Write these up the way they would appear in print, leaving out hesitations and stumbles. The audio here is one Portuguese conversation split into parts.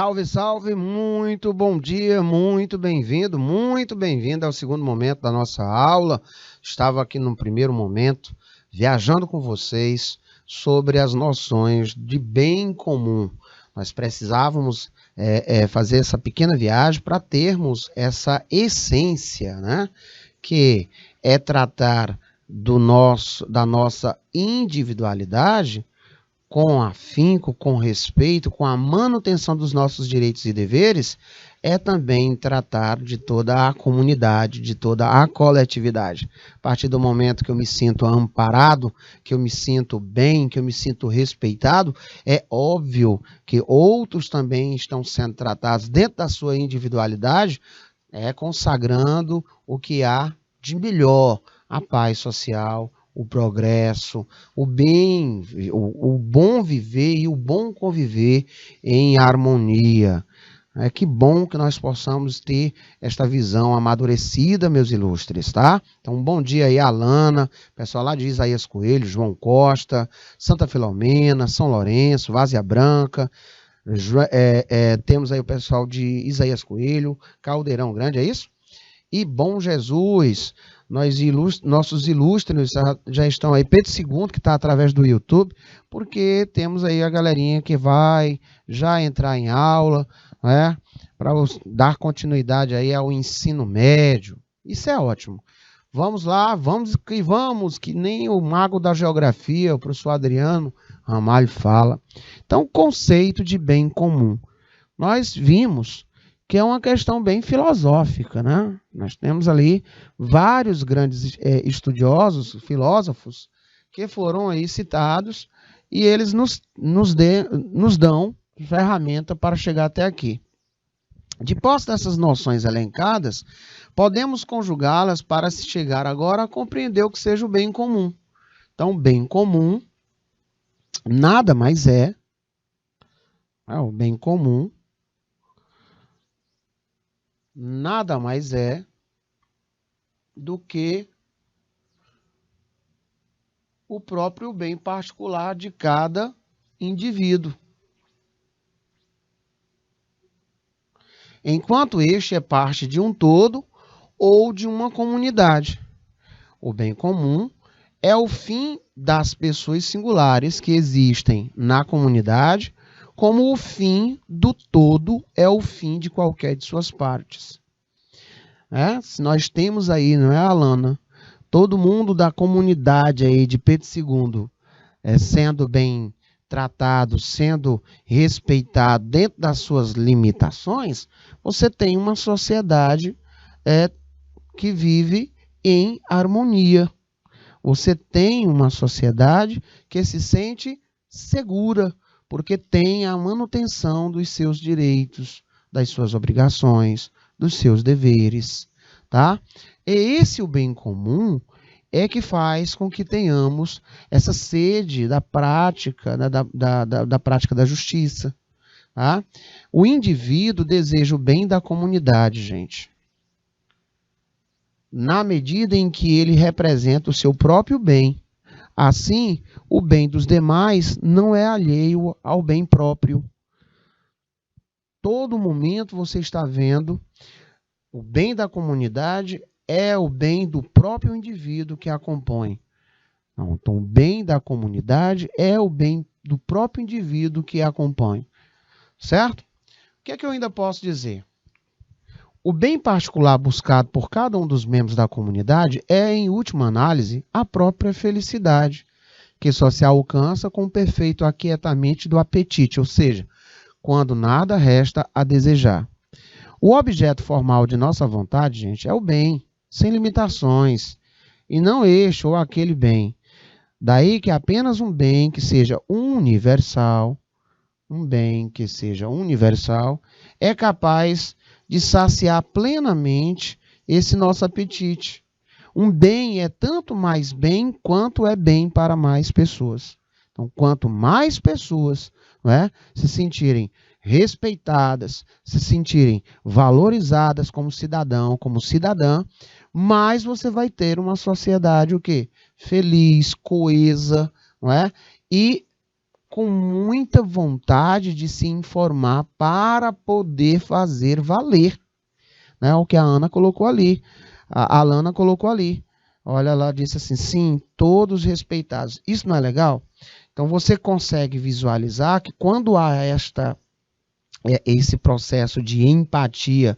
Salve, salve, muito bom dia, muito bem-vindo ao segundo momento da nossa aula. Estava aqui no primeiro momento, viajando com vocês sobre as noções de bem comum. Nós precisávamos fazer essa pequena viagem para termos essa essência, né? Que é tratar da nossa individualidade com afinco, com respeito, com a manutenção dos nossos direitos e deveres, é também tratar de toda a comunidade, de toda a coletividade. A partir do momento que eu me sinto amparado, que eu me sinto bem, que eu me sinto respeitado, é óbvio que outros também estão sendo tratados dentro da sua individualidade, consagrando o que há de melhor, a paz social, o progresso, o bem, o bom viver e o bom conviver em harmonia. Que bom que nós possamos ter esta visão amadurecida, meus ilustres, tá? Então, um bom dia aí, Alana, pessoal lá de Isaías Coelho, João Costa, Santa Filomena, São Lourenço, Várzea Branca, temos aí o pessoal de Isaías Coelho, Caldeirão Grande, é isso? E Bom Jesus, nossos ilustres já estão aí, Pedro II, que está através do YouTube, porque temos aí a galerinha que vai já entrar em aula, né, para dar continuidade aí ao ensino médio. Isso é ótimo. Vamos lá, vamos, que nem o mago da geografia, o professor Adriano Ramalho fala. Então, conceito de bem comum. Nós vimos que é uma questão bem filosófica, né? Nós temos ali vários grandes estudiosos, filósofos, que foram aí citados e eles nos dão ferramenta para chegar até aqui. De posse dessas noções elencadas, podemos conjugá-las para se chegar agora a compreender o que seja o bem comum. Então, bem comum nada mais o bem comum nada mais é do que o próprio bem particular de cada indivíduo. Enquanto este é parte de um todo ou de uma comunidade. O bem comum é o fim das pessoas singulares que existem na comunidade, como o fim do todo é o fim de qualquer de suas partes. Se nós temos aí, não é, Alana? Todo mundo da comunidade aí de Pedro II sendo bem tratado, sendo respeitado dentro das suas limitações, você tem uma sociedade que vive em harmonia. Você tem uma sociedade que se sente segura, porque tem a manutenção dos seus direitos, das suas obrigações, dos seus deveres, tá? E esse o bem comum é que faz com que tenhamos essa sede da prática, né, da prática da justiça, tá? O indivíduo deseja o bem da comunidade, gente, na medida em que ele representa o seu próprio bem. Assim, o bem dos demais não é alheio ao bem próprio. Todo momento você está vendo o bem da comunidade é o bem do próprio indivíduo que a compõe. Então, o bem da comunidade é o bem do próprio indivíduo que a compõe. Certo? O que é que eu ainda posso dizer? O bem particular buscado por cada um dos membros da comunidade é, em última análise, a própria felicidade, que só se alcança com o perfeito aquietamento do apetite, ou seja, quando nada resta a desejar. O objeto formal de nossa vontade, gente, é o bem, sem limitações, e não este ou aquele bem. Daí que apenas um bem que seja universal, é capaz de saciar plenamente esse nosso apetite. Um bem é tanto mais bem quanto é bem para mais pessoas. Então, quanto mais pessoas, se sentirem respeitadas, se sentirem valorizadas como cidadão, como cidadã, mais você vai ter uma sociedade feliz, coesa, e com muita vontade de se informar para poder fazer valer, né? O que a Ana colocou ali, a Alana colocou ali. Olha, ela disse assim, sim, todos respeitados. Isso não é legal? Então você consegue visualizar que quando há esse processo de empatia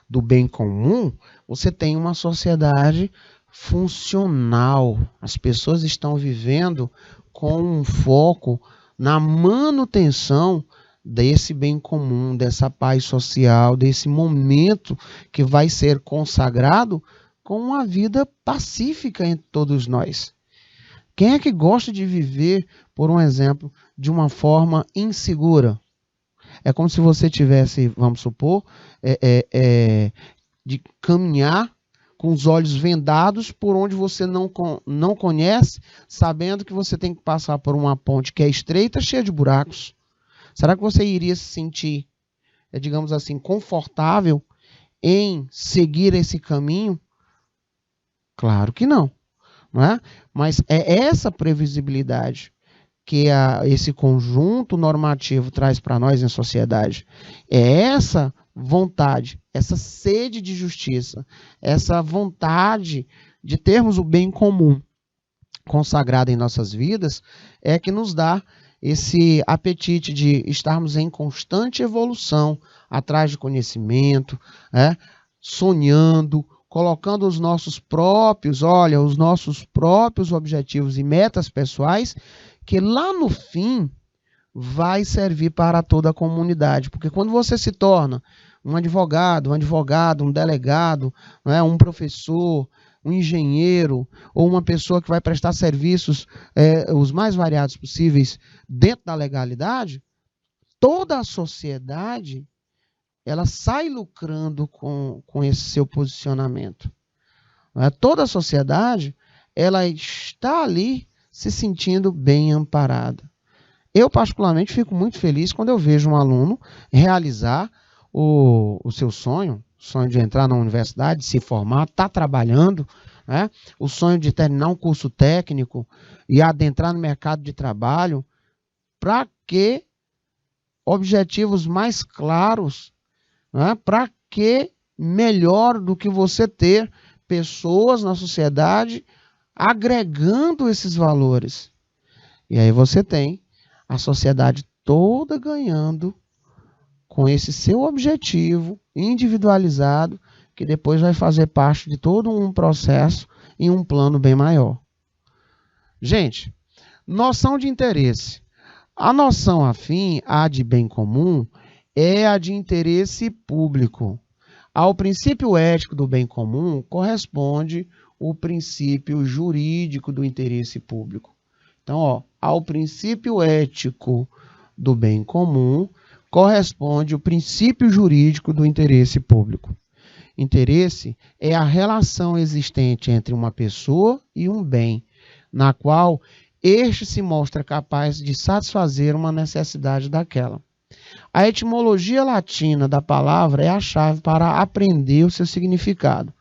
do bem comum, você tem uma sociedade funcional. As pessoas estão vivendo com um foco na manutenção desse bem comum, dessa paz social, desse momento que vai ser consagrado com uma vida pacífica entre todos nós. Quem é que gosta de viver, por um exemplo, de uma forma insegura? É como se você tivesse, vamos supor, de caminhar com os olhos vendados por onde você não conhece, sabendo que você tem que passar por uma ponte que é estreita, cheia de buracos. Será que você iria se sentir, digamos assim, confortável em seguir esse caminho? Claro que não, não é? Mas é essa previsibilidade que esse conjunto normativo traz para nós em sociedade. É essa vontade, essa sede de justiça, essa vontade de termos o bem comum consagrado em nossas vidas, é que nos dá esse apetite de estarmos em constante evolução, atrás de conhecimento, sonhando, colocando os nossos próprios objetivos e metas pessoais, que lá no fim vai servir para toda a comunidade. Porque quando você se torna um advogado, um delegado, um professor, um engenheiro, ou uma pessoa que vai prestar serviços os mais variados possíveis dentro da legalidade, toda a sociedade ela sai lucrando com esse seu posicionamento. Toda a sociedade ela está ali se sentindo bem amparada. Eu, particularmente, fico muito feliz quando eu vejo um aluno realizar o seu sonho de entrar na universidade, se formar, estar trabalhando, o sonho de terminar um curso técnico e adentrar no mercado de trabalho, para que objetivos mais claros, para que melhor do que você ter pessoas na sociedade agregando esses valores. E aí você tem a sociedade toda ganhando com esse seu objetivo individualizado, que depois vai fazer parte de todo um processo e um plano bem maior. Gente, noção de interesse. A noção afim, a de bem comum, é a de interesse público. Ao princípio ético do bem comum corresponde o princípio jurídico do interesse público. Então, ao princípio ético do bem comum corresponde o princípio jurídico do interesse público. Interesse é a relação existente entre uma pessoa e um bem, na qual este se mostra capaz de satisfazer uma necessidade daquela. A etimologia latina da palavra é a chave para aprender o seu significado.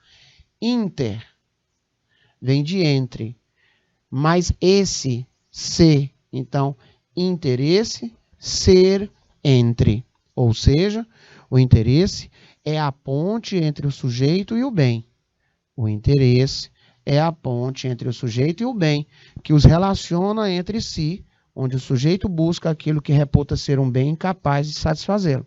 Inter vem de entre, mas esse, ser, então, interesse, ser, entre. Ou seja, o interesse é a ponte entre o sujeito e o bem. O interesse é a ponte entre o sujeito e o bem, que os relaciona entre si, onde o sujeito busca aquilo que reputa ser um bem capaz de satisfazê-lo.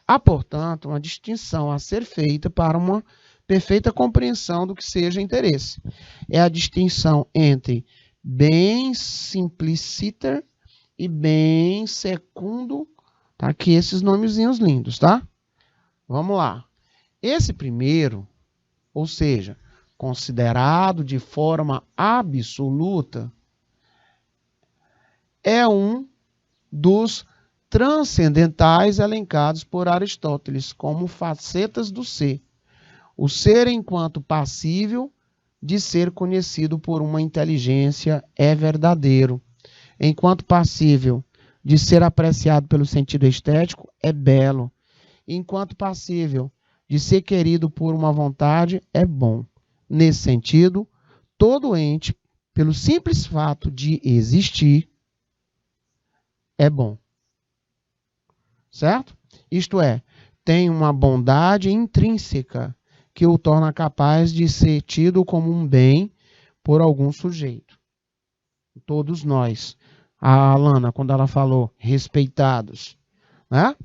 Há, portanto, uma distinção a ser feita para uma perfeita compreensão do que seja interesse. É a distinção entre bem simpliciter e bem secundo, tá? Aqui esses nomezinhos lindos, tá? Vamos lá. Esse primeiro, ou seja, considerado de forma absoluta, é um dos transcendentais elencados por Aristóteles como facetas do ser. O ser enquanto passível de ser conhecido por uma inteligência é verdadeiro. Enquanto passível de ser apreciado pelo sentido estético é belo. Enquanto passível de ser querido por uma vontade é bom. Nesse sentido, todo ente, pelo simples fato de existir, é bom. Certo? Isto é, tem uma bondade intrínseca que o torna capaz de ser tido como um bem por algum sujeito. Todos nós. A Alana, quando ela falou respeitados, né?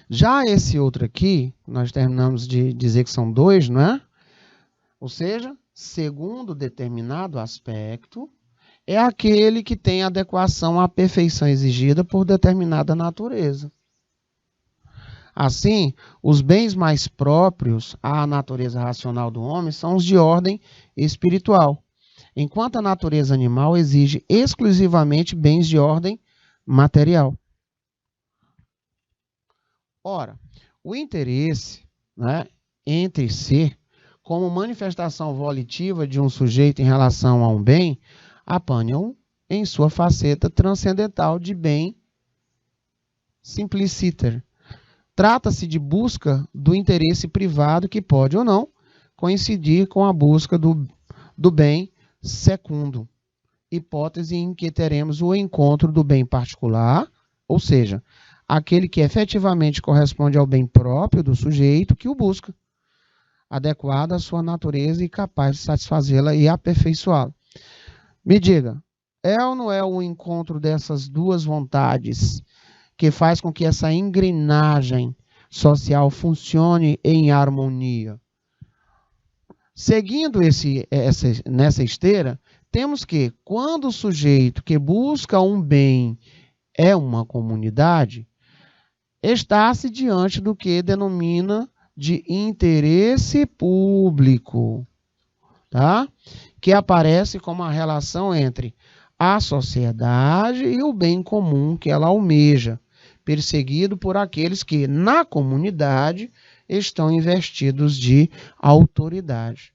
Já esse outro aqui, nós terminamos de dizer que são dois, não é? Ou seja, segundo determinado aspecto, é aquele que tem adequação à perfeição exigida por determinada natureza. Assim, os bens mais próprios à natureza racional do homem são os de ordem espiritual, enquanto a natureza animal exige exclusivamente bens de ordem material. Ora, o interesse, né, entre si, como manifestação volitiva de um sujeito em relação a um bem, apanham em sua faceta transcendental de bem simpliciter. Trata-se de busca do interesse privado que pode ou não coincidir com a busca do bem secundo, hipótese em que teremos o encontro do bem particular, ou seja, aquele que efetivamente corresponde ao bem próprio do sujeito que o busca, adequado à sua natureza e capaz de satisfazê-la e aperfeiçoá-la. Me diga, é ou não é o encontro dessas duas vontades que faz com que essa engrenagem social funcione em harmonia? Seguindo nessa esteira, temos que, quando o sujeito que busca um bem é uma comunidade, está-se diante do que denomina de interesse público, tá? Que aparece como a relação entre a sociedade e o bem comum que ela almeja, perseguido por aqueles que, na comunidade, estão investidos de autoridade.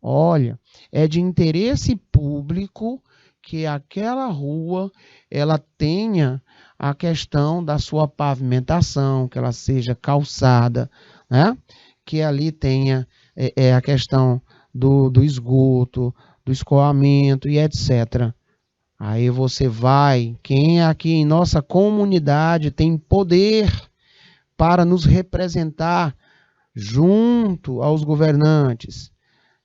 Olha, é de interesse público que aquela rua ela tenha a questão da sua pavimentação, que ela seja calçada, né? Que ali tenha a questão do esgoto, do escoamento e etc. Aí você vai, quem aqui em nossa comunidade tem poder para nos representar junto aos governantes,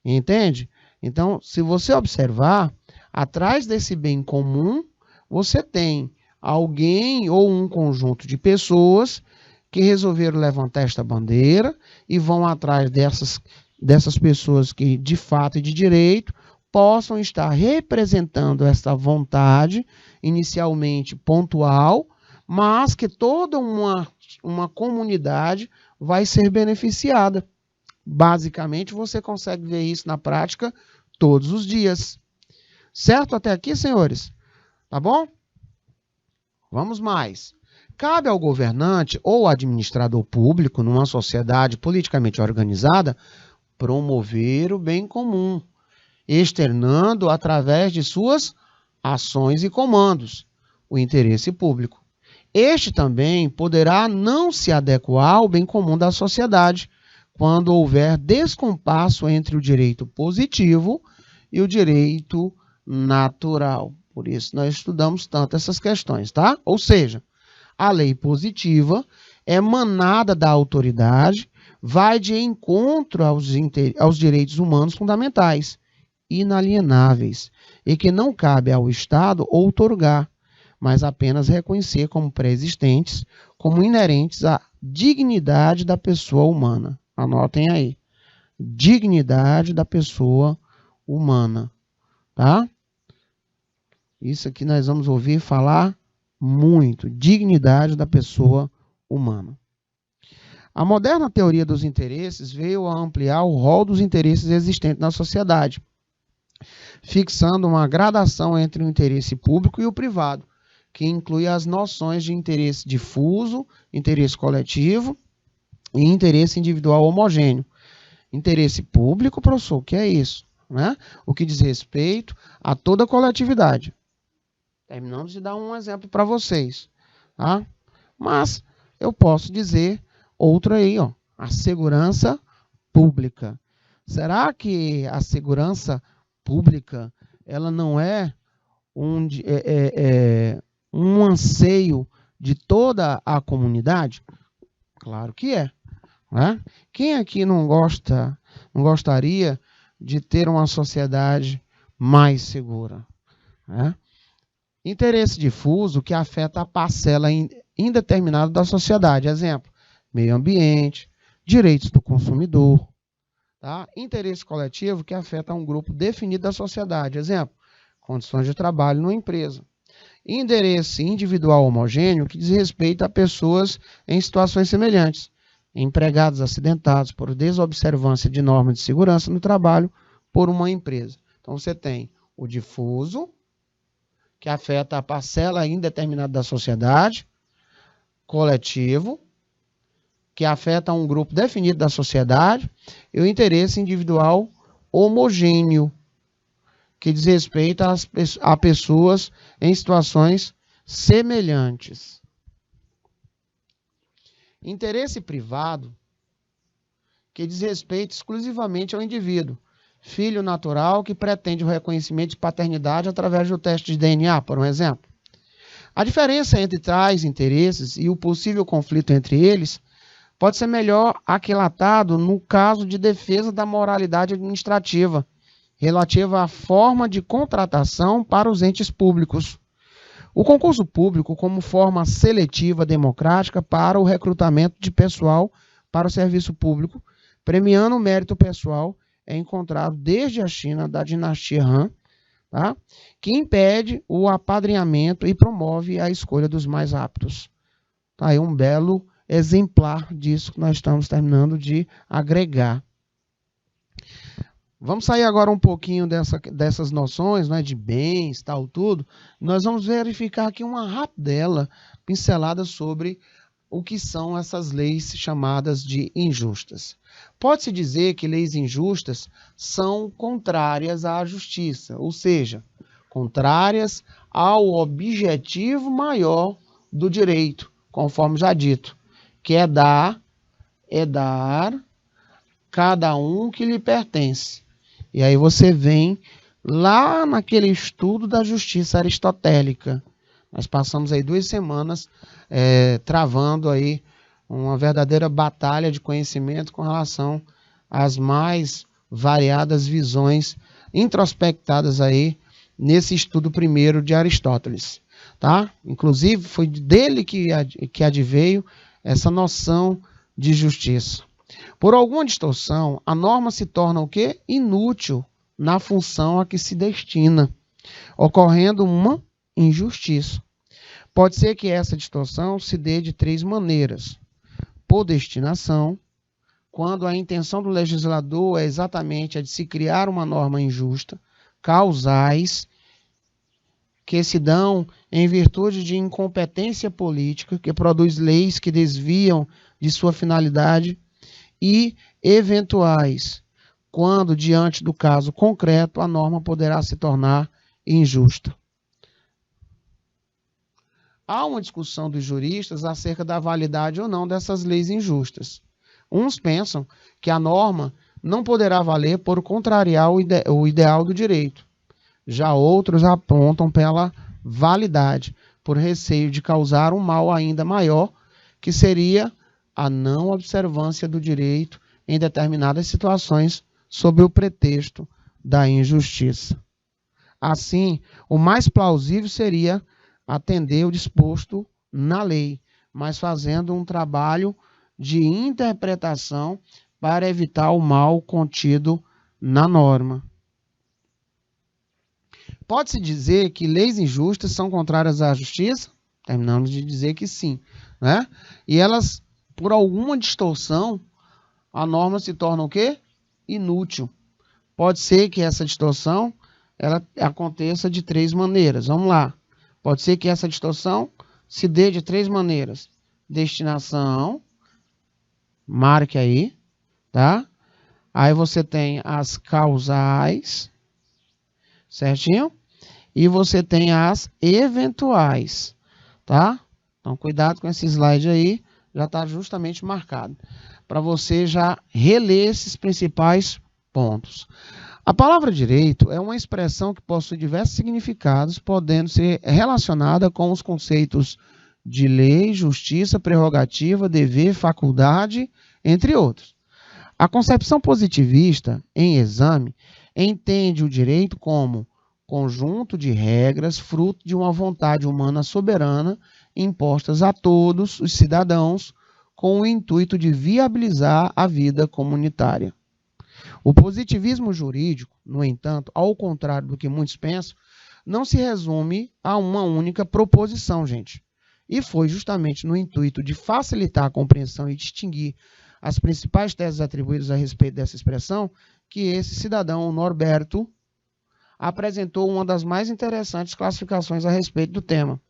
entende? Então, se você observar, atrás desse bem comum, você tem alguém ou um conjunto de pessoas que resolveram levantar esta bandeira e vão atrás dessas pessoas que, de fato e de direito, possam estar representando essa vontade, inicialmente pontual, mas que toda uma comunidade vai ser beneficiada. Basicamente, você consegue ver isso na prática todos os dias. Certo até aqui, senhores? Tá bom? Vamos mais. Cabe ao governante ou administrador público, numa sociedade politicamente organizada, promover o bem comum, externando através de suas ações e comandos o interesse público. Este também poderá não se adequar ao bem comum da sociedade, quando houver descompasso entre o direito positivo e o direito natural. Por isso nós estudamos tanto essas questões, tá? Ou seja, a lei positiva é emanada da autoridade, vai de encontro aos direitos humanos fundamentais, inalienáveis, e que não cabe ao Estado outorgar, mas apenas reconhecer como pré-existentes, como inerentes à dignidade da pessoa humana. Anotem aí. Dignidade da pessoa humana, tá? Isso aqui nós vamos ouvir falar muito. Dignidade da pessoa humana. A moderna teoria dos interesses veio a ampliar o rol dos interesses existentes na sociedade, fixando uma gradação entre o interesse público e o privado, que inclui as noções de interesse difuso, interesse coletivo e interesse individual homogêneo. Interesse público, professor, o que é isso? Né? O que diz respeito a toda a coletividade. Terminamos de dar um exemplo para vocês. Tá? Mas eu posso dizer outro aí, ó, a segurança pública. Será que a segurança pública ela não é um anseio de toda a comunidade? Claro que é, né? Quem aqui não gostaria de ter uma sociedade mais segura, né? Interesse difuso que afeta a parcela indeterminada da sociedade. Exemplo, meio ambiente, direitos do consumidor. Tá? Interesse coletivo que afeta um grupo definido da sociedade. Exemplo, condições de trabalho numa empresa. Interesse individual homogêneo que diz respeito a pessoas em situações semelhantes. Empregados acidentados por desobservância de normas de segurança no trabalho por uma empresa. Então você tem o difuso, que afeta a parcela indeterminada da sociedade, coletivo, que afeta um grupo definido da sociedade, e o interesse individual homogêneo, que diz respeito a pessoas em situações semelhantes. Interesse privado, que diz respeito exclusivamente ao indivíduo, filho natural que pretende o reconhecimento de paternidade através do teste de DNA, por um exemplo. A diferença entre tais interesses e o possível conflito entre eles pode ser melhor aquilatado no caso de defesa da moralidade administrativa, relativa à forma de contratação para os entes públicos. O concurso público como forma seletiva democrática para o recrutamento de pessoal para o serviço público, premiando o mérito pessoal, é encontrado desde a China da dinastia Han, tá? Que impede o apadrinhamento e promove a escolha dos mais aptos. Tá aí um belo exemplar disso que nós estamos terminando de agregar. Vamos sair agora um pouquinho dessas noções, né, de bens, tal, tudo. Nós vamos verificar aqui uma rapidela pincelada sobre o que são essas leis chamadas de injustas. Pode-se dizer que leis injustas são contrárias à justiça, ou seja, contrárias ao objetivo maior do direito, conforme já dito, que é dar cada um que lhe pertence. E aí você vem lá naquele estudo da justiça aristotélica. Nós passamos aí 2 semanas travando aí uma verdadeira batalha de conhecimento com relação às mais variadas visões introspectadas aí nesse estudo primeiro de Aristóteles, tá? Inclusive foi dele que adveio essa noção de justiça. Por alguma distorção, a norma se torna o quê? Inútil na função a que se destina, ocorrendo uma injustiça. Pode ser que essa distorção se dê de 3 maneiras. Por destinação, quando a intenção do legislador é exatamente a de se criar uma norma injusta, causais, que se dão em virtude de incompetência política, que produz leis que desviam de sua finalidade, e eventuais, quando, diante do caso concreto, a norma poderá se tornar injusta. Há uma discussão dos juristas acerca da validade ou não dessas leis injustas. Uns pensam que a norma não poderá valer por contrariar o ideal do direito. Já outros apontam pela validade, por receio de causar um mal ainda maior, que seria a não observância do direito em determinadas situações sob o pretexto da injustiça. Assim, o mais plausível seria atender o disposto na lei, mas fazendo um trabalho de interpretação para evitar o mal contido na norma. Pode-se dizer que leis injustas são contrárias à justiça? Terminamos de dizer que sim, né? E elas, por alguma distorção, a norma se torna o quê? Inútil. Pode ser que essa distorção ela aconteça de 3 maneiras. Vamos lá. Pode ser que essa distorção se dê de 3 maneiras. Destinação, marque aí, tá? Aí você tem as causais, certinho? E você tem as eventuais, tá? Então, cuidado com esse slide aí, já está justamente marcado, para você já reler esses principais pontos. A palavra direito é uma expressão que possui diversos significados, podendo ser relacionada com os conceitos de lei, justiça, prerrogativa, dever, faculdade, entre outros. A concepção positivista, em exame, entende o direito como conjunto de regras fruto de uma vontade humana soberana impostas a todos os cidadãos com o intuito de viabilizar a vida comunitária. O positivismo jurídico, no entanto, ao contrário do que muitos pensam, não se resume a uma única proposição, gente. E foi justamente no intuito de facilitar a compreensão e distinguir as principais teses atribuídas a respeito dessa expressão que esse cidadão, Norberto, apresentou uma das mais interessantes classificações a respeito do tema.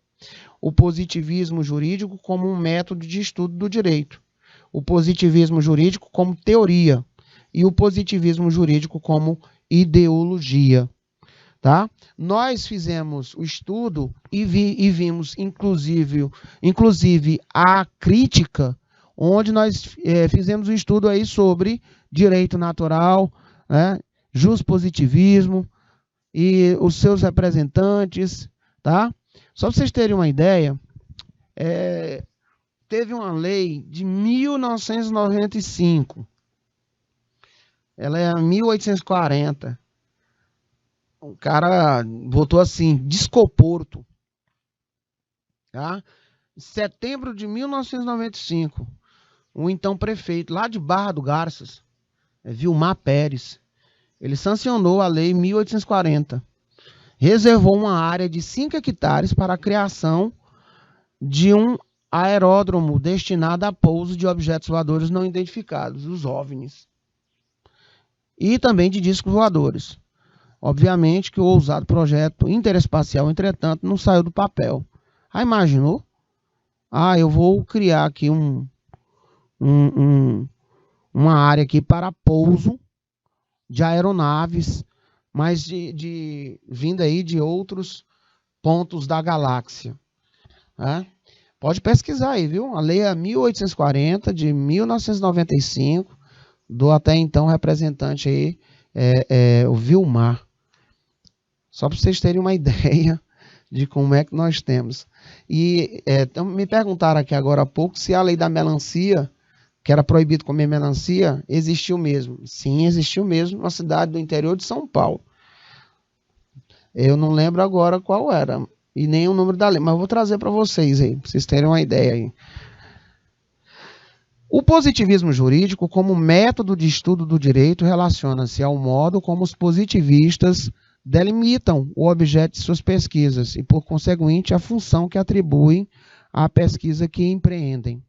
O positivismo jurídico como um método de estudo do direito. O positivismo jurídico como teoria. E o positivismo jurídico como ideologia. Tá? Nós fizemos o estudo e vimos, inclusive, a crítica, onde nós fizemos um estudo aí sobre direito natural, né, positivismo e os seus representantes. Tá? Só para vocês terem uma ideia, teve uma lei de 1995. Ela é 1840. O cara botou assim, descoporto. Tá? Em setembro de 1995, o então prefeito lá de Barra do Garças, Vilmar Pérez, ele sancionou a lei 1840. Reservou uma área de 5 hectares para a criação de um aeródromo destinado a pouso de objetos voadores não identificados, os OVNIs. E também de discos voadores. Obviamente que o ousado projeto interespacial, entretanto, não saiu do papel. Ah, imaginou? Ah, eu vou criar aqui uma área aqui para pouso de aeronaves, mas vindo aí de outros pontos da galáxia. Pode pesquisar aí, viu? A lei é 1840, de 1995, do até então representante aí, o Vilmar. Só para vocês terem uma ideia de como é que nós temos. E me perguntaram aqui agora há pouco se a lei da melancia, que era proibido comer melancia, existiu mesmo. Sim, existiu mesmo na cidade do interior de São Paulo. Eu não lembro agora qual era e nem o número da lei, mas eu vou trazer para vocês aí, para vocês terem uma ideia aí. O positivismo jurídico, como método de estudo do direito, relaciona-se ao modo como os positivistas delimitam o objeto de suas pesquisas e, por conseguinte, a função que atribuem à pesquisa que empreendem.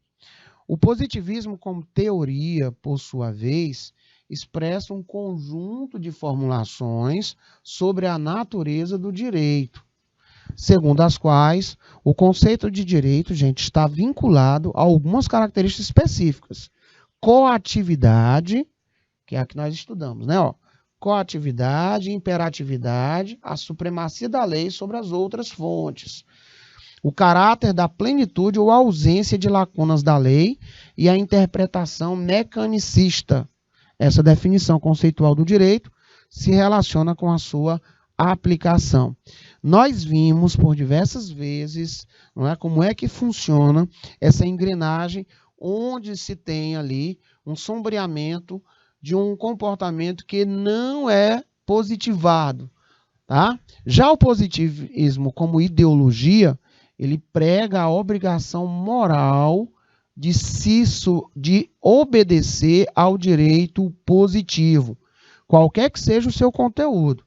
O positivismo, como teoria, por sua vez, expressa um conjunto de formulações sobre a natureza do direito, segundo as quais o conceito de direito, gente, está vinculado a algumas características específicas. Coatividade, que é a que nós estudamos, né? Coatividade, imperatividade, a supremacia da lei sobre as outras fontes, o caráter da plenitude ou ausência de lacunas da lei e a interpretação mecanicista. Essa definição conceitual do direito se relaciona com a sua aplicação. Nós vimos por diversas vezes, não é, como é que funciona essa engrenagem, onde se tem ali um sombreamento de um comportamento que não é positivado. Tá? Já o positivismo como ideologia, ele prega a obrigação moral de obedecer ao direito positivo, qualquer que seja o seu conteúdo.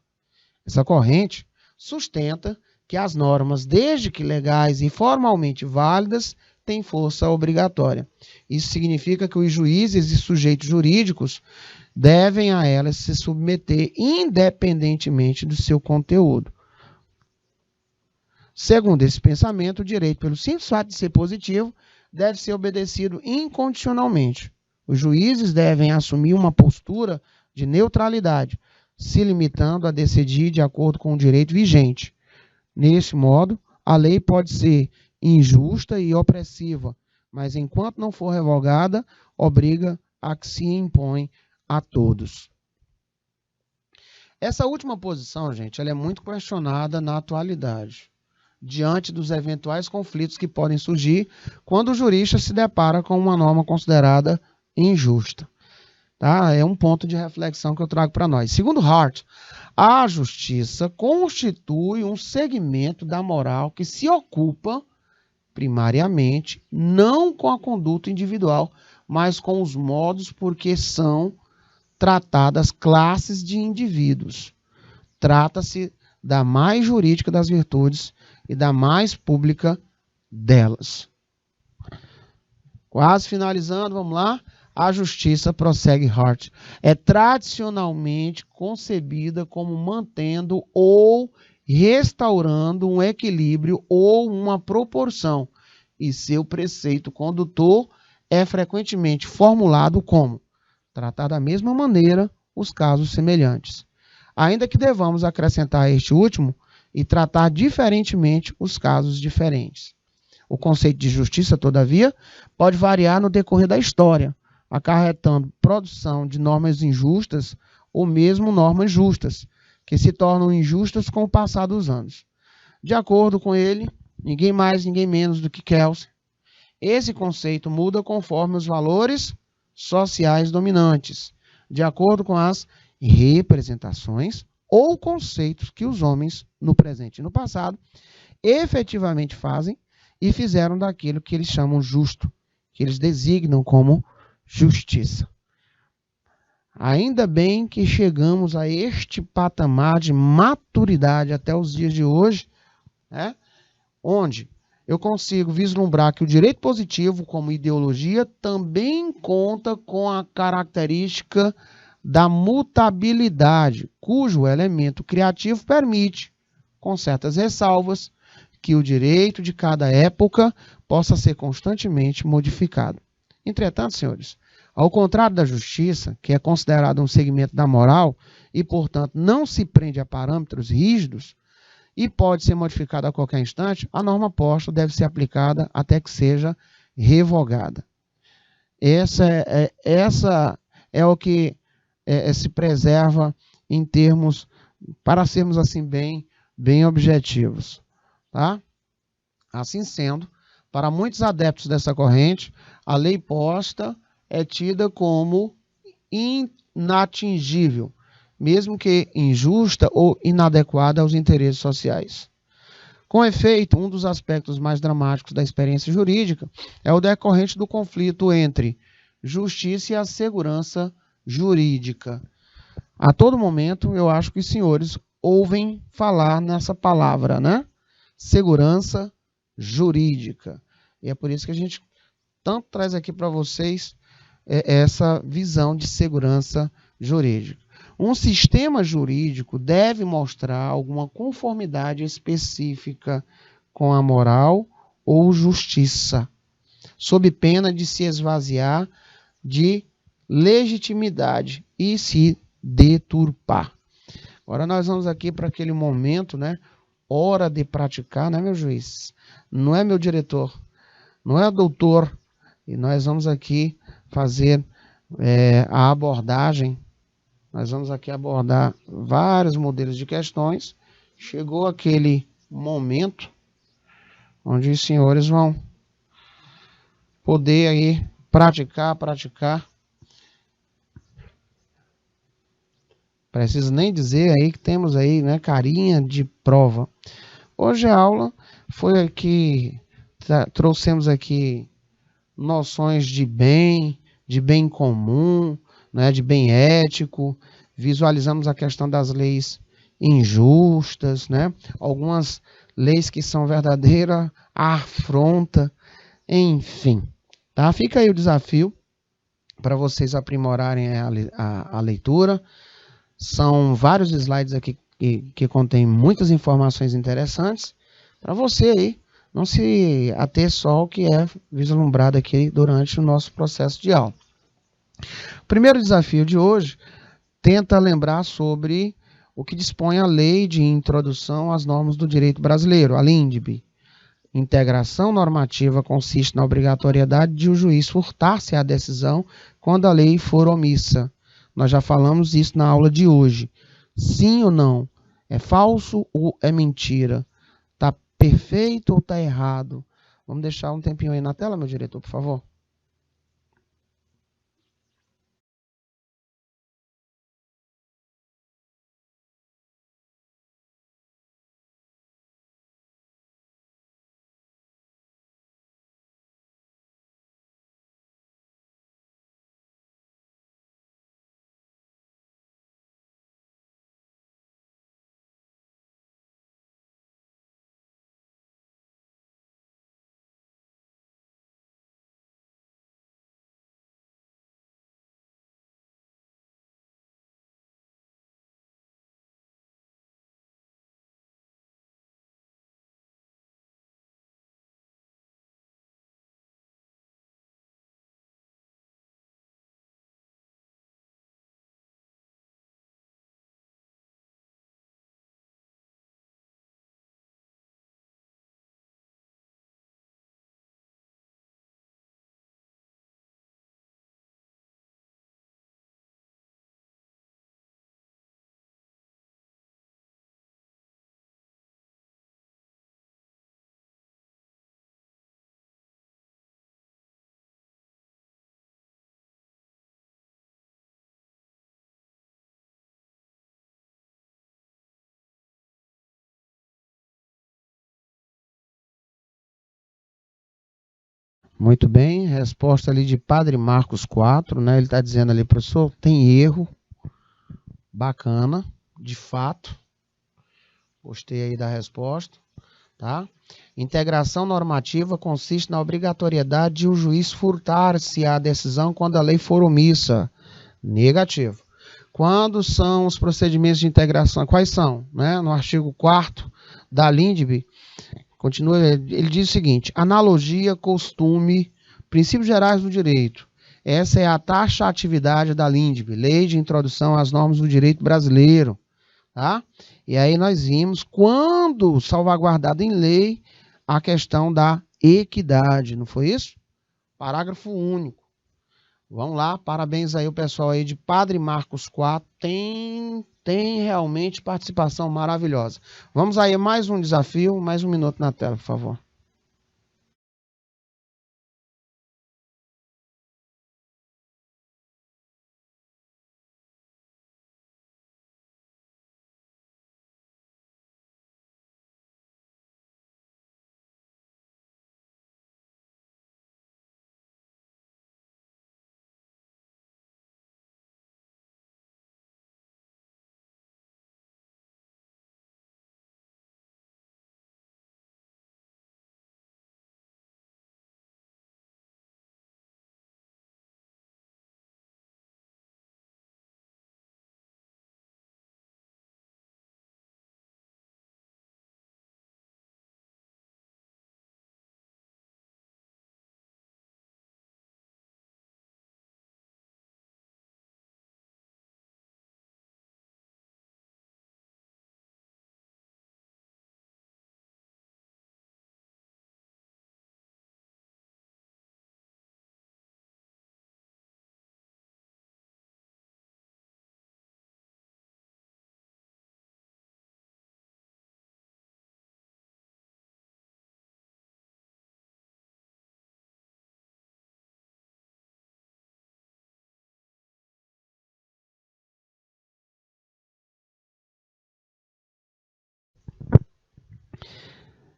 Essa corrente sustenta que as normas, desde que legais e formalmente válidas, têm força obrigatória. Isso significa que os juízes e sujeitos jurídicos devem a elas se submeter independentemente do seu conteúdo. Segundo esse pensamento, o direito, pelo simples fato de ser positivo, deve ser obedecido incondicionalmente. Os juízes devem assumir uma postura de neutralidade, se limitando a decidir de acordo com o direito vigente. Nesse modo, a lei pode ser injusta e opressiva, mas enquanto não for revogada, obriga a que se impõe a todos. Essa última posição, gente, ela é muito questionada na atualidade, diante dos eventuais conflitos que podem surgir quando o jurista se depara com uma norma considerada injusta. Tá? É um ponto de reflexão que eu trago para nós. Segundo Hart, a justiça constitui um segmento da moral que se ocupa, primariamente, não com a conduta individual, mas com os modos por que são tratadas classes de indivíduos. Trata-se da mais jurídica das virtudes e da mais pública delas. Quase finalizando, vamos lá. A justiça, prossegue Hart, é tradicionalmente concebida como mantendo ou restaurando um equilíbrio ou uma proporção, e seu preceito condutor é frequentemente formulado como tratar da mesma maneira os casos semelhantes, ainda que devamos acrescentar este último e tratar diferentemente os casos diferentes. O conceito de justiça, todavia, pode variar no decorrer da história, acarretando produção de normas injustas ou mesmo normas justas, que se tornam injustas com o passar dos anos. De acordo com ele, ninguém mais, ninguém menos do que Kelsen, esse conceito muda conforme os valores sociais dominantes, de acordo com as representações ou conceitos que os homens, no presente e no passado, efetivamente fazem e fizeram daquilo que eles chamam justo, que eles designam como justiça. Ainda bem que chegamos a este patamar de maturidade até os dias de hoje, né, onde eu consigo vislumbrar que o direito positivo, como ideologia, também conta com a característica da mutabilidade, cujo elemento criativo permite, com certas ressalvas, que o direito de cada época possa ser constantemente modificado. Entretanto, senhores, ao contrário da justiça, que é considerada um segmento da moral e, portanto, não se prende a parâmetros rígidos e pode ser modificada a qualquer instante, a norma posta deve ser aplicada até que seja revogada. Essa é o que se preserva em termos, para sermos assim bem objetivos. Tá? Assim sendo, para muitos adeptos dessa corrente, a lei posta é tida como inatingível, mesmo que injusta ou inadequada aos interesses sociais. Com efeito, um dos aspectos mais dramáticos da experiência jurídica é o decorrente do conflito entre justiça e a segurança jurídica. A todo momento, eu acho que os senhores ouvem falar nessa palavra, né? Segurança jurídica. E é por isso que a gente tanto traz aqui para vocês essa visão de segurança jurídica. Um sistema jurídico deve mostrar alguma conformidade específica com a moral ou justiça, sob pena de se esvaziar de legitimidade e se deturpar. Agora nós vamos aqui para aquele momento, né? Hora de praticar, né, meu juiz? Não é meu diretor, não é doutor. E nós vamos aqui fazer a abordagem. Nós vamos aqui abordar vários modelos de questões. Chegou aquele momento onde os senhores vão poder aí praticar. Preciso nem dizer aí que temos aí, né, carinha de prova. Hoje a aula foi aqui, trouxemos aqui noções de bem comum, né, de bem ético, visualizamos a questão das leis injustas, né, algumas leis que são verdadeira afronta, enfim. Tá? Fica aí o desafio para vocês aprimorarem a leitura. São vários slides aqui que contêm muitas informações interessantes para você aí não se ater só ao que é vislumbrado aqui durante o nosso processo de aula. O primeiro desafio de hoje tenta lembrar sobre o que dispõe a Lei de Introdução às Normas do Direito Brasileiro, a LINDB. Integração normativa consiste na obrigatoriedade de o juiz furtar-se à decisão quando a lei for omissa. Nós já falamos isso na aula de hoje. Sim ou não? É falso ou é mentira? Tá perfeito ou tá errado? Vamos deixar um tempinho aí na tela, meu diretor, por favor. Muito bem, resposta ali de Padre Marcos 4, né? Ele está dizendo ali, professor, tem erro, bacana, de fato. Gostei aí da resposta, tá? Integração normativa consiste na obrigatoriedade de o juiz furtar-se à decisão quando a lei for omissa. Negativo. Quando são os procedimentos de integração? Quais são? Né? No artigo 4º da LINDB, continua, ele diz o seguinte: analogia, costume, princípios gerais do direito. Essa é a taxatividade da LINDB, Lei de Introdução às Normas do Direito Brasileiro. Tá? E aí nós vimos, quando salvaguardado em lei, a questão da equidade, não foi isso? Parágrafo único. Vamos lá, parabéns aí o pessoal aí de Padre Marcos 4, tem realmente participação maravilhosa. Vamos aí, mais um desafio, mais um minuto na tela, por favor.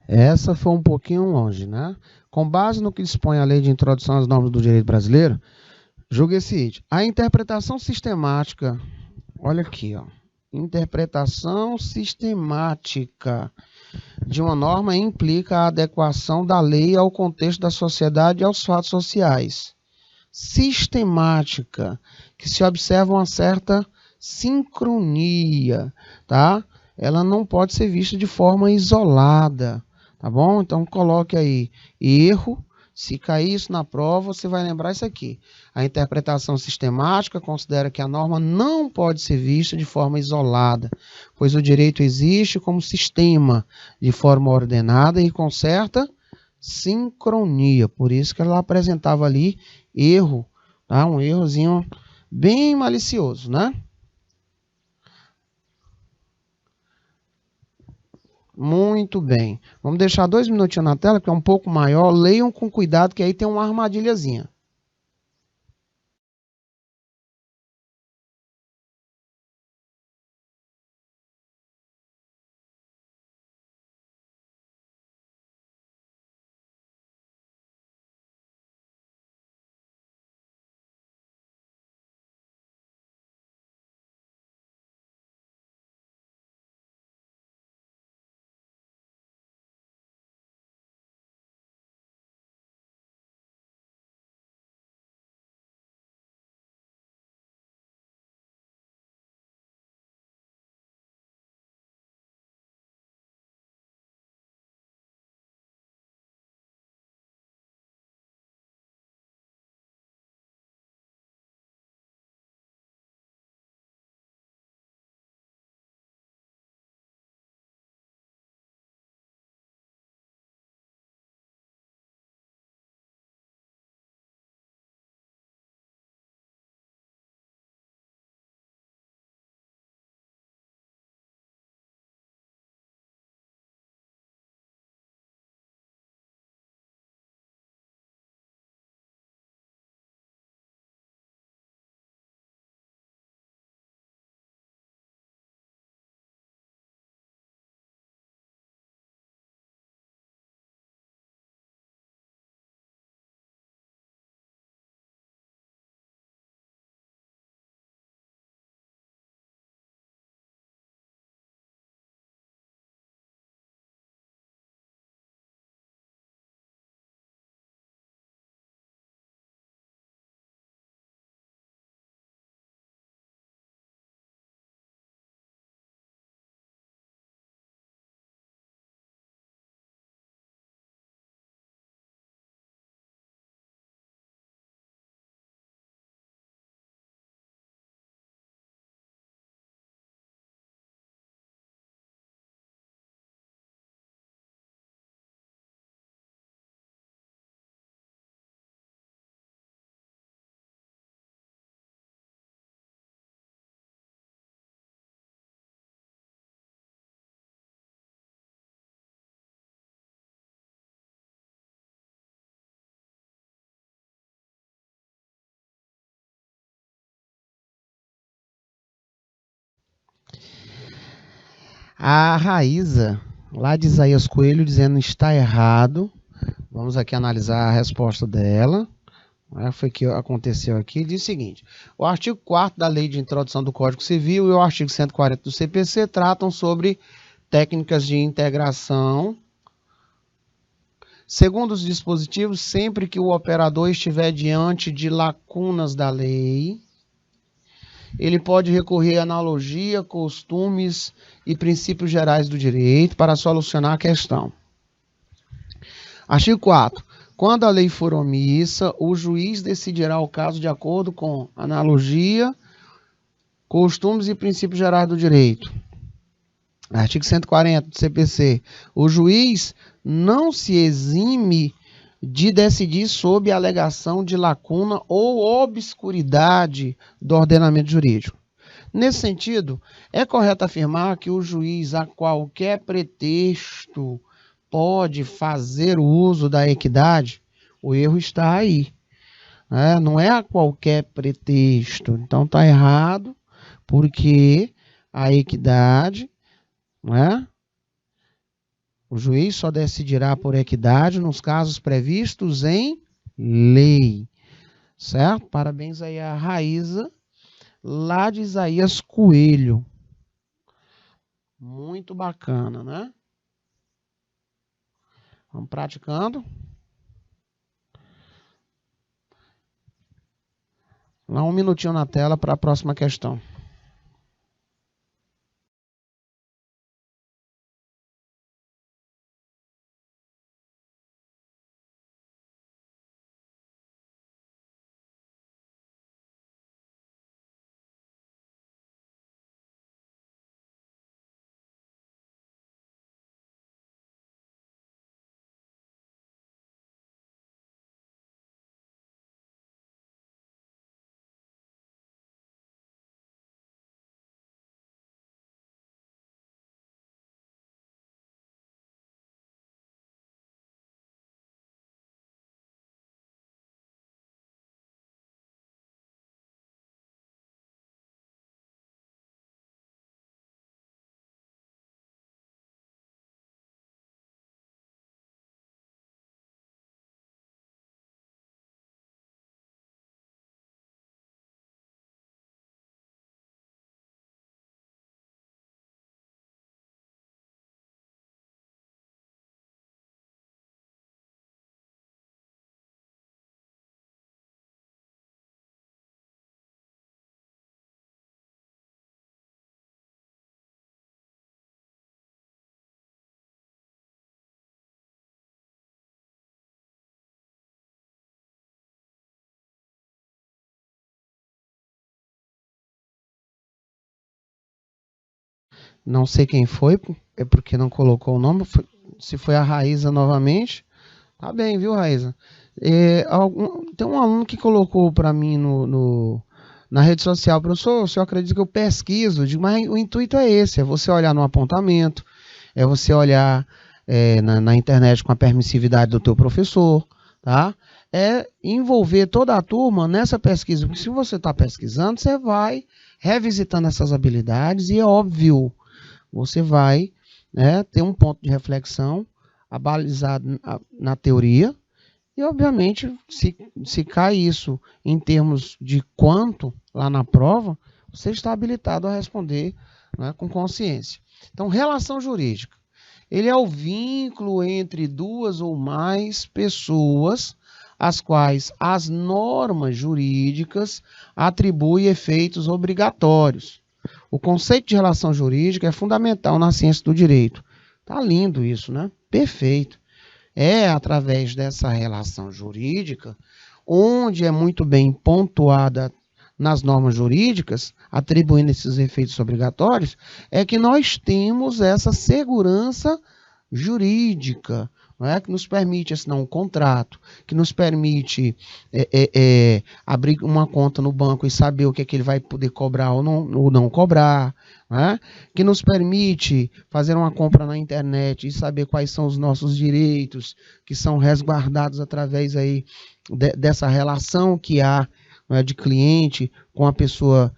Essa foi um pouquinho longe, né? Com base no que dispõe a Lei de Introdução às Normas do Direito Brasileiro, julgue esse item. A interpretação sistemática, olha aqui, ó. Interpretação sistemática de uma norma implica a adequação da lei ao contexto da sociedade e aos fatos sociais. Sistemática, que se observa uma certa sincronia, tá? Ela não pode ser vista de forma isolada, tá bom? Então coloque aí erro. Se cair isso na prova, você vai lembrar isso aqui. A interpretação sistemática considera que a norma não pode ser vista de forma isolada, pois o direito existe como sistema, de forma ordenada e com certa sincronia. Por isso que ela apresentava ali erro, tá? Um errozinho bem malicioso, né? Muito bem. Vamos deixar 2 minutinhos na tela, que é um pouco maior. Leiam com cuidado, que aí tem uma armadilhazinha. A Raíza, lá de Isaías Coelho, dizendo está errado. Vamos aqui analisar a resposta dela. Foi o que aconteceu aqui. Diz o seguinte: o artigo 4º da Lei de Introdução do Código Civil e o artigo 140 do CPC tratam sobre técnicas de integração. Segundo os dispositivos, sempre que o operador estiver diante de lacunas da lei, ele pode recorrer à analogia, costumes e princípios gerais do direito para solucionar a questão. Artigo 4º. Quando a lei for omissa, o juiz decidirá o caso de acordo com analogia, costumes e princípios gerais do direito. Artigo 140 do CPC. O juiz não se exime de decidir sob a alegação de lacuna ou obscuridade do ordenamento jurídico. Nesse sentido, é correto afirmar que o juiz, a qualquer pretexto, pode fazer o uso da equidade? O erro está aí. Não é a qualquer pretexto. Então está errado, porque a equidade, não é? O juiz só decidirá por equidade nos casos previstos em lei. Certo? Parabéns aí a Raíza, lá de Isaías Coelho. Muito bacana, né? Vamos praticando. Lá 1 minutinho na tela para a próxima questão. Não sei quem foi, é porque não colocou o nome. Se foi a Raíza novamente. Tá bem, viu, Raíza? Tem um aluno que colocou para mim na rede social: professor, o senhor acredita que eu pesquiso? Eu digo, mas o intuito é esse, é você olhar no apontamento, é você olhar na internet com a permissividade do teu professor, tá? É envolver toda a turma nessa pesquisa, porque se você está pesquisando, você vai revisitando essas habilidades e é óbvio, você vai, né, ter um ponto de reflexão abalizado na teoria e, obviamente, se cai isso em termos de quanto lá na prova, você está habilitado a responder, né, com consciência. Então, relação jurídica. Ele é o vínculo entre duas ou mais pessoas, às quais as normas jurídicas atribuem efeitos obrigatórios. O conceito de relação jurídica é fundamental na ciência do direito. Tá lindo isso, né? Perfeito. É através dessa relação jurídica, onde é muito bem pontuada nas normas jurídicas, atribuindo esses efeitos obrigatórios, é que nós temos essa segurança jurídica, não é? Que nos permite assinar um contrato, que nos permite abrir uma conta no banco e saber o que é que ele vai poder cobrar ou não cobrar, não é? Que nos permite fazer uma compra na internet e saber quais são os nossos direitos, que são resguardados através aí dessa relação que há, de cliente com a pessoa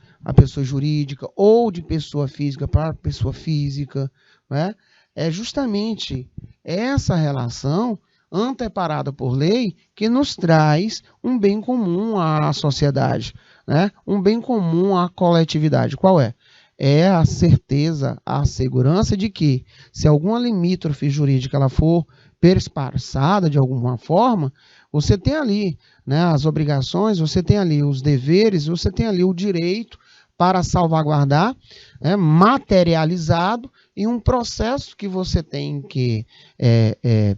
jurídica ou de pessoa física para pessoa física, né? É justamente essa relação anteparada por lei que nos traz um bem comum à sociedade, né? Um bem comum à coletividade. Qual é? É a certeza, a segurança de que, se alguma limítrofe jurídica ela for perspassada de alguma forma, você tem ali, né, as obrigações, você tem ali os deveres, você tem ali o direito para salvaguardar, materializado em um processo que você tem que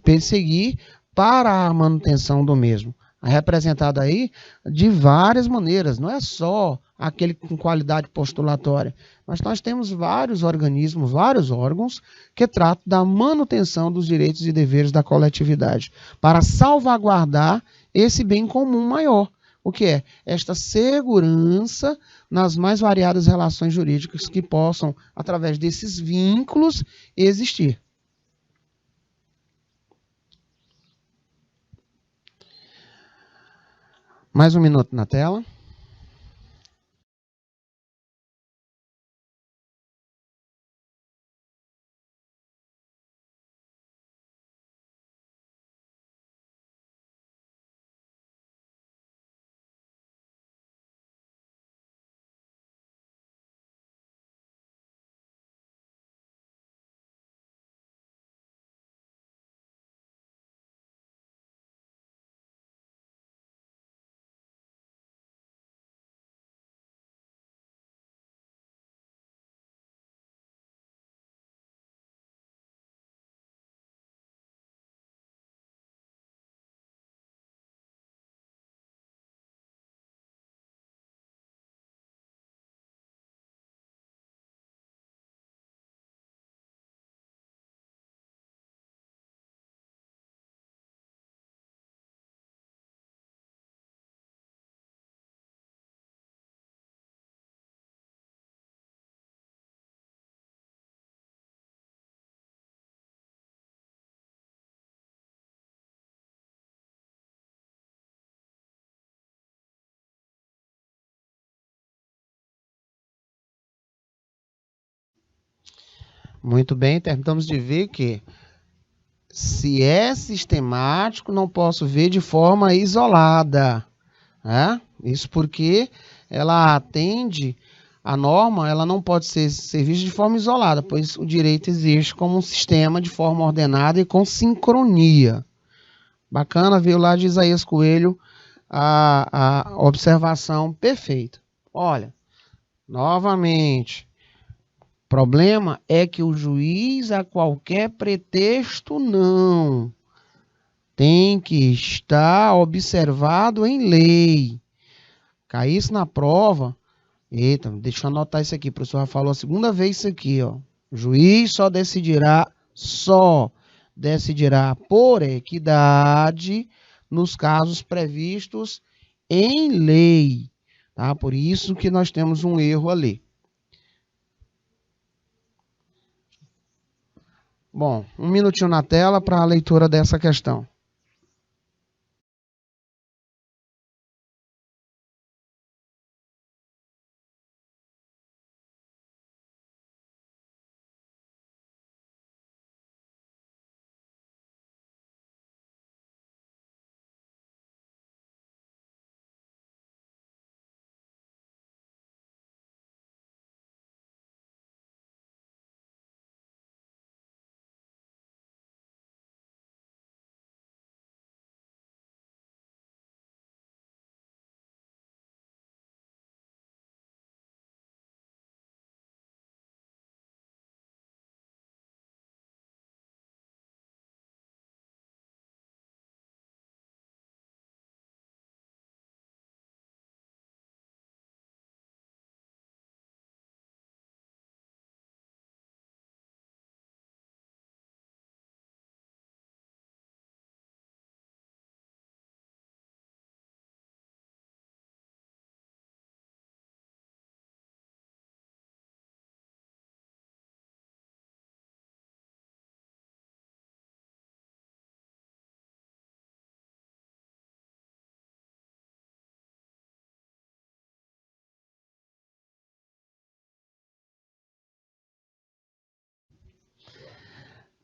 perseguir para a manutenção do mesmo. Representado aí de várias maneiras, não é só aquele com qualidade postulatória, mas nós temos vários organismos, vários órgãos que tratam da manutenção dos direitos e deveres da coletividade, para salvaguardar esse bem comum maior. O que é? Esta segurança nas mais variadas relações jurídicas que possam, através desses vínculos, existir. Mais um minuto na tela. Muito bem, terminamos de ver que, se é sistemático, não posso ver de forma isolada, né? Isso porque ela atende a norma, ela não pode ser vista de forma isolada, pois o direito existe como um sistema de forma ordenada e com sincronia. Bacana, veio lá de Isaías Coelho a observação perfeita. Olha, novamente, problema é que o juiz, a qualquer pretexto, não. Tem que estar observado em lei. Caísse na prova. Eita, deixa eu anotar isso aqui. O professor já falou a segunda vez isso aqui, ó. O juiz só decidirá por equidade nos casos previstos em lei, tá? Por isso que nós temos um erro ali. Bom, um minutinho na tela para a leitura dessa questão.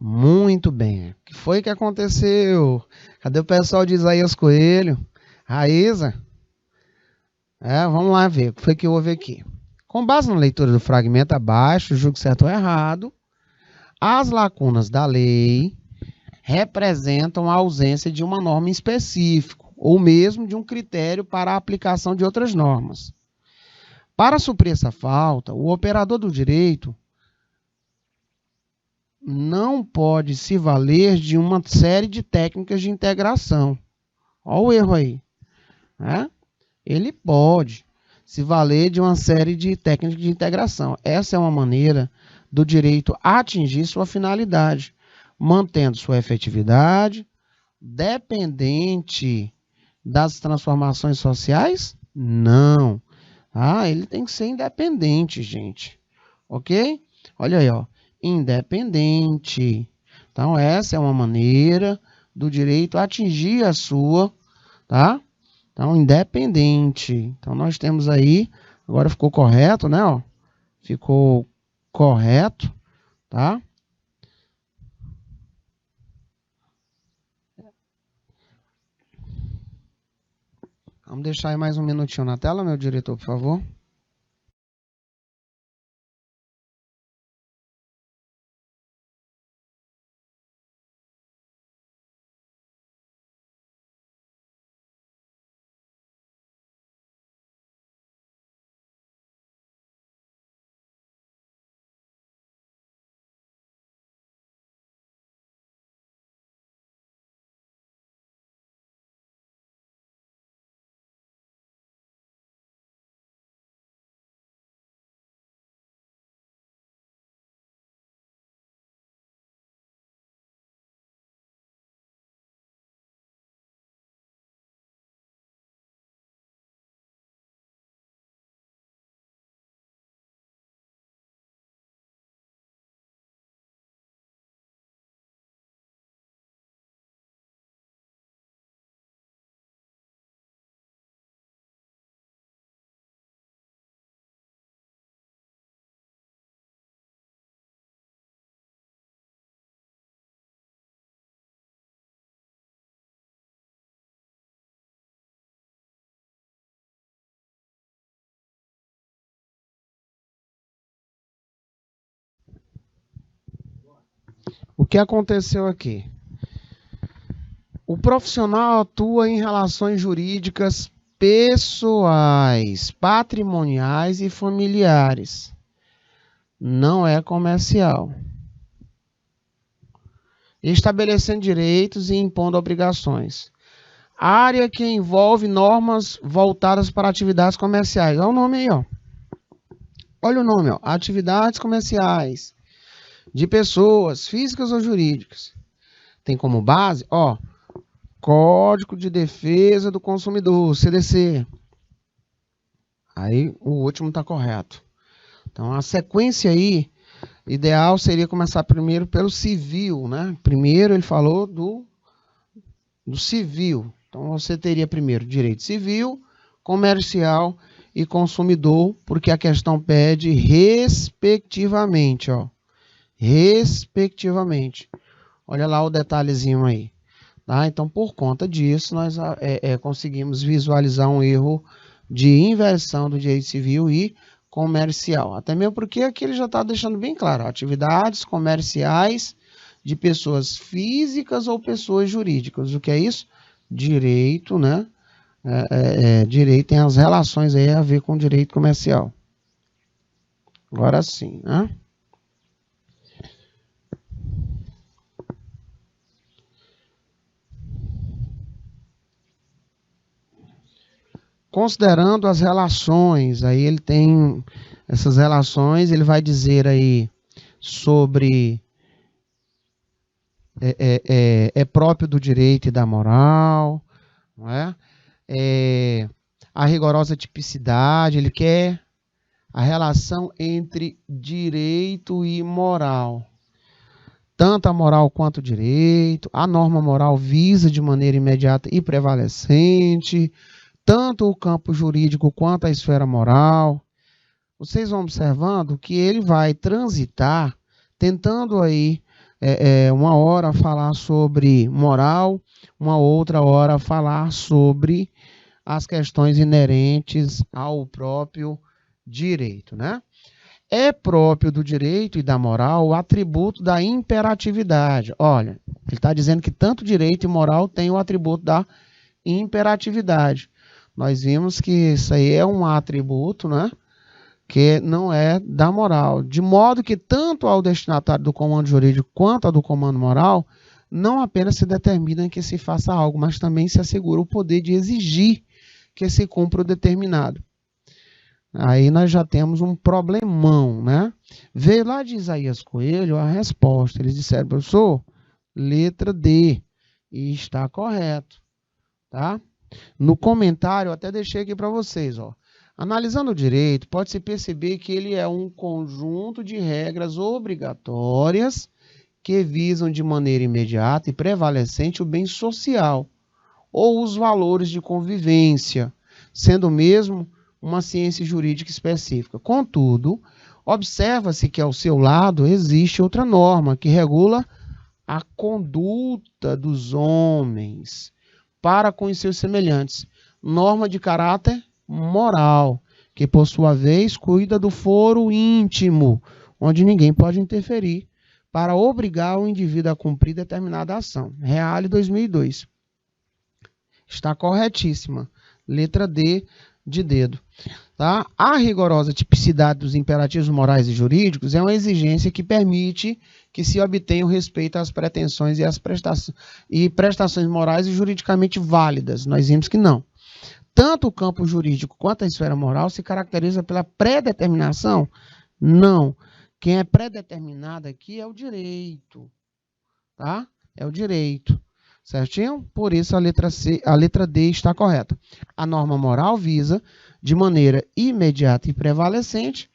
Muito bem. O que foi que aconteceu? Cadê o pessoal de Isaías Coelho? Raíza? Vamos lá ver o que foi que houve aqui. Com base na leitura do fragmento abaixo, julgo certo ou errado, as lacunas da lei representam a ausência de uma norma específica, ou mesmo de um critério para a aplicação de outras normas. Para suprir essa falta, o operador do direito não pode se valer de uma série de técnicas de integração. Olha o erro aí. Ele pode se valer de uma série de técnicas de integração. Essa é uma maneira do direito atingir sua finalidade, mantendo sua efetividade, dependente das transformações sociais? Não. Ele tem que ser independente, gente. Ok? Olha aí, ó. Independente. Então, essa é uma maneira do direito atingir a sua, tá? Então, independente. Então, nós temos aí, agora ficou correto, né? Ó, ficou correto, tá? Vamos deixar aí mais um minutinho na tela, meu diretor, por favor. O que aconteceu aqui? O profissional atua em relações jurídicas pessoais, patrimoniais e familiares. Não é comercial. Estabelecendo direitos e impondo obrigações. Área que envolve normas voltadas para atividades comerciais. Olha o nome aí, ó. Olha o nome, ó. Atividades comerciais. de pessoas físicas ou jurídicas. Tem como base, ó, Código de Defesa do Consumidor, CDC. Aí o último está correto. Então a sequência aí, ideal seria começar primeiro pelo civil, né? Primeiro ele falou do civil. Então você teria primeiro direito civil, comercial e consumidor, porque a questão pede respectivamente, ó. Respectivamente. Olha lá o detalhezinho aí. Tá? Então, por conta disso, nós conseguimos visualizar um erro de inversão do direito civil e comercial. Até mesmo porque aqui ele já está deixando bem claro, atividades comerciais de pessoas físicas ou pessoas jurídicas. O que é isso? Direito, né? Direito tem as relações aí a ver com direito comercial. Agora sim, né? Considerando as relações, aí ele tem essas relações, ele vai dizer aí sobre é próprio do direito e da moral, não é? A rigorosa tipicidade, ele quer a relação entre direito e moral. Tanto a moral quanto o direito, a norma moral visa de maneira imediata e prevalecente, tanto o campo jurídico quanto a esfera moral. Vocês vão observando que ele vai transitar, tentando aí, uma hora falar sobre moral, uma outra hora falar sobre as questões inerentes ao próprio direito, né? É próprio do direito e da moral o atributo da imperatividade. Olha, ele está dizendo que tanto direito e moral têm o atributo da imperatividade. Nós vimos que isso aí é um atributo, né, que não é da moral. De modo que tanto ao destinatário do comando jurídico quanto ao do comando moral, não apenas se determina que se faça algo, mas também se assegura o poder de exigir que se cumpra o determinado. Aí nós já temos um problemão, né? Veio lá de Isaías Coelho a resposta. Eles disseram, professor, letra D. E está correto, tá? No comentário, eu até deixei aqui para vocês, ó. Analisando o direito, pode-se perceber que ele é um conjunto de regras obrigatórias que visam de maneira imediata e prevalecente o bem social ou os valores de convivência, sendo mesmo uma ciência jurídica específica. Contudo, observa-se que ao seu lado existe outra norma que regula a conduta dos homens para com os seus semelhantes, norma de caráter moral, que por sua vez cuida do foro íntimo, onde ninguém pode interferir, para obrigar o indivíduo a cumprir determinada ação. Reale 2002. Está corretíssima. Letra D de dedo. Tá? A rigorosa tipicidade dos imperativos morais e jurídicos é uma exigência que permite que se obtenha o respeito às pretensões e às prestações morais e juridicamente válidas. Nós vimos que não. Tanto o campo jurídico quanto a esfera moral se caracteriza pela predeterminação? Não. Quem é predeterminado aqui é o direito. Tá? É o direito. Certinho? Por isso a letra D está correta. A norma moral visa, de maneira imediata e prevalecente,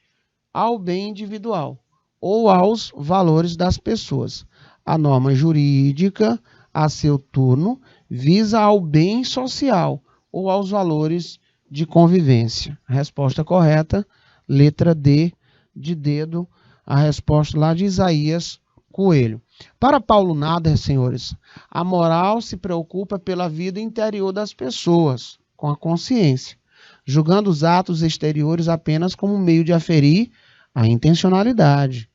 ao bem individual ou aos valores das pessoas. A norma jurídica, a seu turno, visa ao bem social ou aos valores de convivência. A resposta correta, letra D de dedo, a resposta lá de Isaías Coelho. Para Paulo Nader, senhores, a moral se preocupa pela vida interior das pessoas, com a consciência, julgando os atos exteriores apenas como meio de aferir a intencionalidade.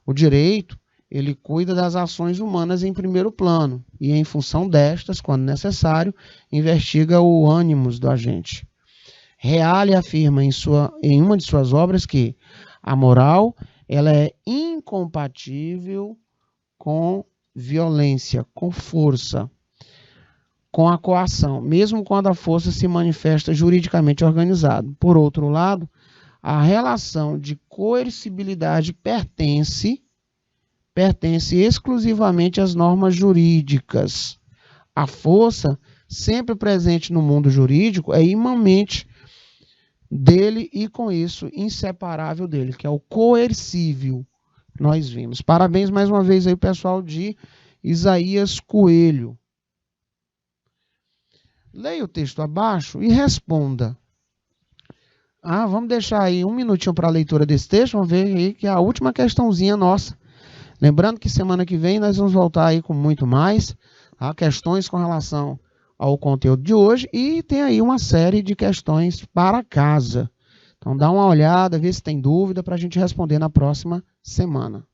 O direito, ele cuida das ações humanas em primeiro plano e, em função destas, quando necessário, investiga o ânimos do agente. Reale afirma em uma de suas obras que a moral ela é incompatível com violência, com força, com a coação, mesmo quando a força se manifesta juridicamente organizada. Por outro lado, a relação de coercibilidade pertence pertence exclusivamente às normas jurídicas. A força, sempre presente no mundo jurídico, é imanente dele e, com isso, inseparável dele, que é o coercível. Nós vimos. Parabéns mais uma vez aí, pessoal de Isaías Coelho. Leia o texto abaixo e responda. Vamos deixar aí um minutinho para a leitura desse texto. Vamos ver aí que é a última questãozinha nossa. Lembrando que semana que vem nós vamos voltar aí com muito mais questões com relação ao conteúdo de hoje. E tem aí uma série de questões para casa. Então dá uma olhada, vê se tem dúvida para a gente responder na próxima semana.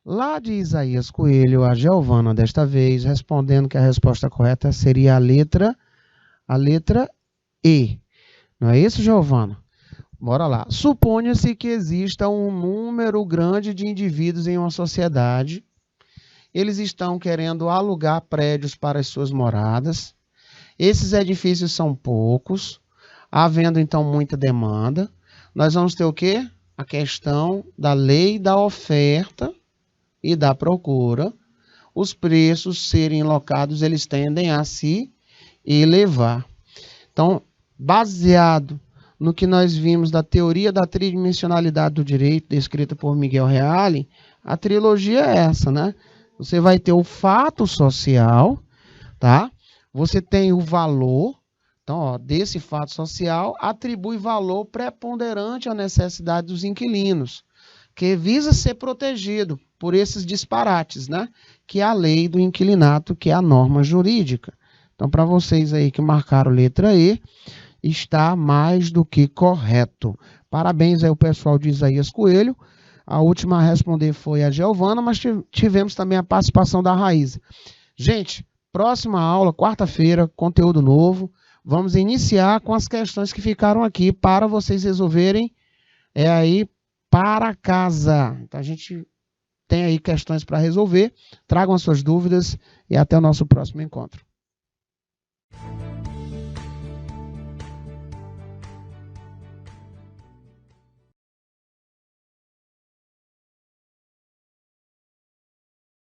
Lá de Isaías Coelho, a Giovana, desta vez, respondendo que a resposta correta seria a letra E. Não é isso, Giovana? Bora lá. Suponha-se que exista um número grande de indivíduos em uma sociedade. Eles estão querendo alugar prédios para as suas moradas. Esses edifícios são poucos, havendo então muita demanda. Nós vamos ter o quê? A questão da lei da oferta e da procura. Os preços serem locados, eles tendem a se elevar. Então, baseado no que nós vimos da teoria da tridimensionalidade do direito, descrita por Miguel Reale, a trilogia é essa, né? Você vai ter o fato social, tá? Você tem o valor. Então, desse fato social, atribui valor preponderante à necessidade dos inquilinos, que visa ser protegido por esses disparates, né? Que é a lei do inquilinato, que é a norma jurídica. Então, para vocês aí que marcaram letra E, está mais do que correto. Parabéns aí ao pessoal de Isaías Coelho. A última a responder foi a Giovana, mas tivemos também a participação da Raíza. Gente, próxima aula, quarta-feira, conteúdo novo. Vamos iniciar com as questões que ficaram aqui para vocês resolverem aí para casa. Então, a gente tem aí questões para resolver. Tragam as suas dúvidas e até o nosso próximo encontro.